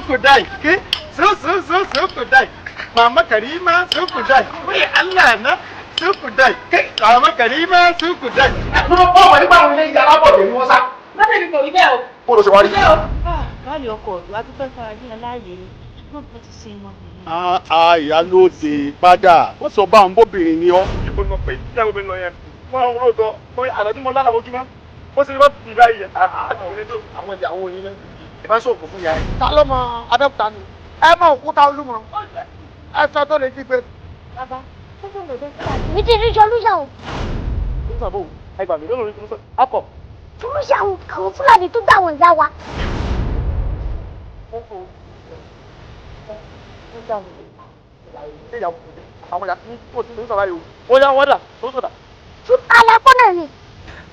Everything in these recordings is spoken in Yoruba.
ku dai ke so ku dai mama karima so ku dai wai Allah na so ku dai kai mama karima so ku dai mo ko wani ba mo le ja labo de mo sa na be ni ko ide o ko lo se wa ri báyìí ọkọ wa tó fẹ́ fara ní aláàyè náà bó ti ṣe mọ́ mi. ìyálóde padà wọ́n sọ bá ń bóbìnrin ni ọ́. ìbò náà pé ìjà obìnrin lọ yẹn wọ́n ń rò tọ́ pé àná tí mo lára ojúmọ́ ó sì ní wọ́n fi báyìí yẹn àwọn ìyàwó yín lẹ́nu ìbá sọ̀kò fún ìyá yẹn. ta ló mọ abẹ́òkúta ni ẹ mọ òkúta olúmọ ẹ sọ tó lè jí pé. bàbá tó fún mi lóṣù mi ti rí solúṣà o. solúṣà bò ẹ gbà mí lórí solúṣà akọ. solúṣà àwọn fúlàní tó gbà wọn ìyá wa. àwọn ìyá tí kò tí ń sọ̀rọ̀ yìí o yá wọ́n dà tó sọ̀dà. alákọ̀ náà ni.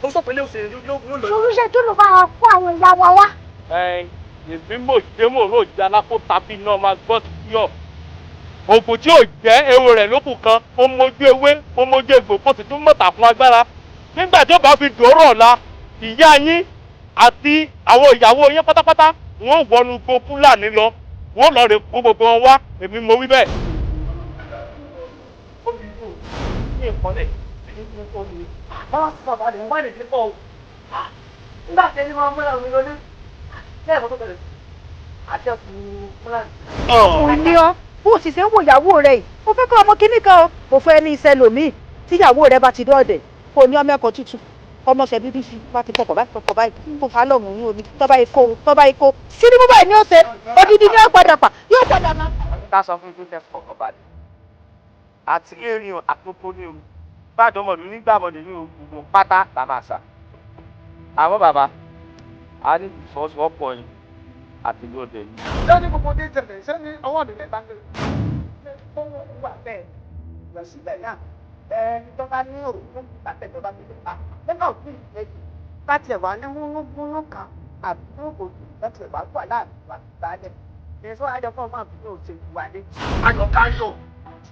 ó sọ pé ilé òsè yóò lọ. solúṣà tó lọ bá wa kó àwọn ìyá wa wá. èmi mò jẹ́ mò rò jẹ́ alákó tàbí náà máa gbọ́ sí ọ. ògùn tí ò jẹ́ ewo rẹ̀ lókù kan ó mójú ewé ó mójú egbò kó sì tún mọ̀tà fún agbára. nígbà tí ó bá fi dòórọ̀ ọ̀la ìyá yín àti àwọn ìyàwó yín pátápátá wọ́n wọnú gbó fúlàní lọ wọ́n lọ rè kó gbogbo wọn wá èmi mo wí bẹ́ẹ̀. nígbà tí ẹni máa múra mi lóní lẹ́ẹ̀kan tó bẹ̀rẹ̀ àti ọ̀sùn fúlàní. òun ni ọ bó sì ṣe ń wo ìyàwó rẹ yìí mo fẹ́ kọ́ ọmọ kínní kan o mo fẹ́ ní iṣẹ́ lòmíì tíyàwó rẹ bá ti dọ́ọ̀dẹ̀ kò ní ọmọ ẹ̀kọ́ tútù ọmọ ṣẹ bíbí fi bá ti pọkàn báyìí kò fà á lọ́mù ní omi tọ́ba ikó sírímù báyìí ni ó ṣe odidi ní ọ̀padà pa yóò padà náà. ká sọ fún pípẹ́ fọkàn balẹ̀ àti erin àtúntò ní omi bàdàn mọ̀lú nígbàmọ̀lẹ̀ ní ogun pátá làmà àṣà àwọn bàbá a ní ìfọwọ́sowọ́pọ̀ yìí àti lóde yìí. sẹ́ni gbogbo dé tẹ̀lé sẹ́ni ọwọ́ mi lẹ́ta ń lé. ó wà bẹ́ẹ̀ lọ síbẹ̀ náà ẹni tó bá ní òun àtẹ̀ tó bá ní ìpa lẹ́nà òfin ìrẹ́jì bá tiẹ̀ wá ní múnú kan àbí òògùn láti wà wà láàrin wà balẹ̀ èso àjọpọ̀ máa fi ní òṣèlú wà ní. ayọ̀ káyọ̀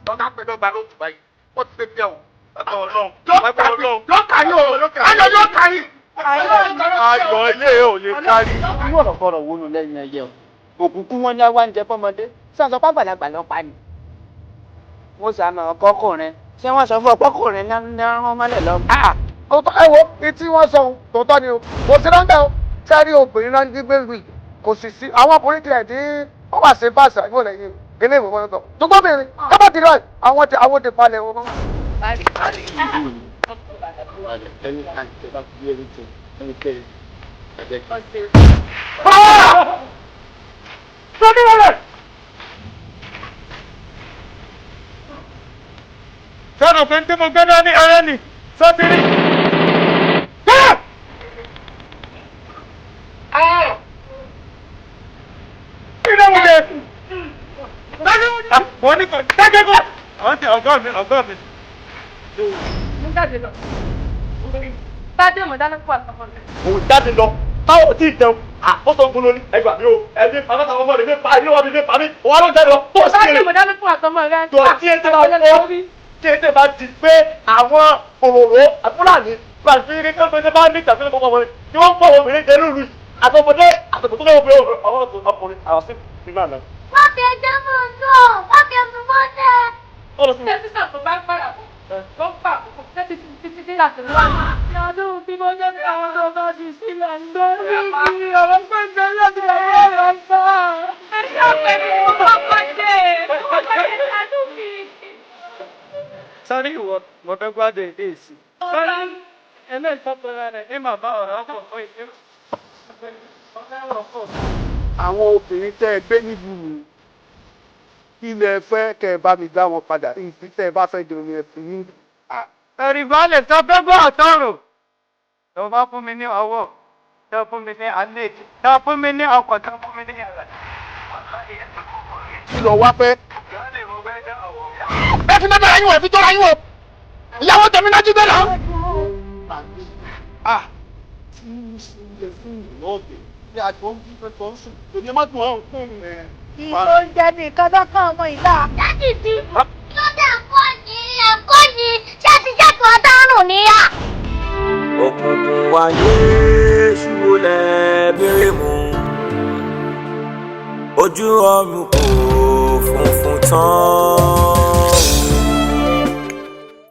lọ́dà pé lọ́ba ló tù báyìí ó ti pé bẹ́ẹ̀ o. yóò káyọ̀ ayọ̀ yóò káyì. ayọ̀ ilé ò lè kárí. irú ọ̀rọ̀ fọ̀rọ̀ wo ló lẹ́yìn ẹyẹ o òkùnkùn wọn ní wá ń jẹ fọmọdé sọ̀tọ̀ pàgbàlagbà lọ pa ni. wọ́n sàmì ọkọkùnrin ṣé wọ́n sọ fún ọkọkùnrin ní ọrùn mọ́lẹ̀ lọ. ẹ wo etí wọ́n sọ tòótọ́ ni o kò sí lọ́ńdà o sẹ́rí obìnrin náà ní gbégbé kò sì sí àwọn ọkùnrin tilẹ̀ tí wọ́n wà sí báàsì àgbò lẹ́yìn ilé ìwé wọn sọ tó gbọ́bìnrin kábà ti rẹ̀ àwọn ti palẹ̀ wọn. sọ́ni rẹ̀ sọ́dọ̀ pé tí mo gbé náà ní ara nì sọ́tìrì. ilé wo lè wọ́n ní kò dákẹ́ kọ́ àwọn ti ọgọ́ mi. mo jáde lọ tájé mo dáná fún àtọkọ mi. òun jáde lọ táwọn ò tí ì jẹun àkóso ń gbóná ní ẹgbàá mi o ẹbí pàmò táwọn ọmọ rẹ ní pa ilé wọn ní pa mí òun á ló jáde lọ tó sí tájé mo dáná fún àtọmọ rẹ. tó tí ẹ ti máa fọ tí ẹ ti máa di pé àwọn òróró àfúlàní gbàgbé kékeré bá ní ìtàkùn ọmọ ọmọ rẹ tí wọ́n pọ̀ obìnrin jẹ lóru àtọmọdé àtọmọdé tó lọ́wọ́ ọkùnrin àwọn sí ìgbà náà. wọ́n fi ẹjọ́ mọ̀ ọ́nà wọ́n fi ẹ̀sùn mọ́tẹ́. ṣé sísà tó bá gbára tó gbà kókó tẹ́tí títí dé láti wá. ní ọdún bí mo jẹ́ pé àwọn tó bá di sílẹ̀ ń gbé ní ọ̀rọ̀ pẹ̀lú láti ọwọ́ rẹ̀ gbà. ẹ̀yà pẹ̀lú ọmọdé ládùúgbì. sáré ìwọ mo fẹ́ gbádùn èdè èsì. sáré ẹlẹ́yìn tọ́pẹ́rẹ́ rẹ̀ ẹ máa bá ọ̀rọ̀ ọkọ̀ fún ìdí. àwọn obìnrin tẹ́ ẹ gbé níbùú ilẹ̀ fẹ́ kẹ́ ẹ bá mi dá wọn padà ìdí tẹ́ ẹ bá fẹ́ jọ ní ẹ̀fìn ní. ẹ̀rì balẹ̀ sọ pé bọ́ ọ̀tọ́rùn. tó bá fún mi ní ọwọ́ tó fún mi ní alẹ́ tó fún mi ní ọkọ̀ tó fún mi ní ẹ̀rọ. kí lọ wá fẹ́. ẹ fi mẹ́ta yín wọ̀ ẹ fi tọ́ra yín wọ̀ ìyàwó tẹ̀mí náà jí bẹ́ẹ̀ lọ. tí ń ṣe fún ìlọ́ọ̀dẹ̀ ní àjọ ń bí tó ń sùn lóní ẹ má tún wọn fún mi. ìlò ń jẹ nìkan lọ́kàn ọmọ ìlà. jáde sí lọ́dà ẹ̀kọ́ ni ṣáàtìṣàtì ọ̀daràn níyà. òkùnkùn wáyé ṣubú lẹ́ẹ̀bẹ̀rẹ̀ mú ojú ọ̀run kò funfun tán.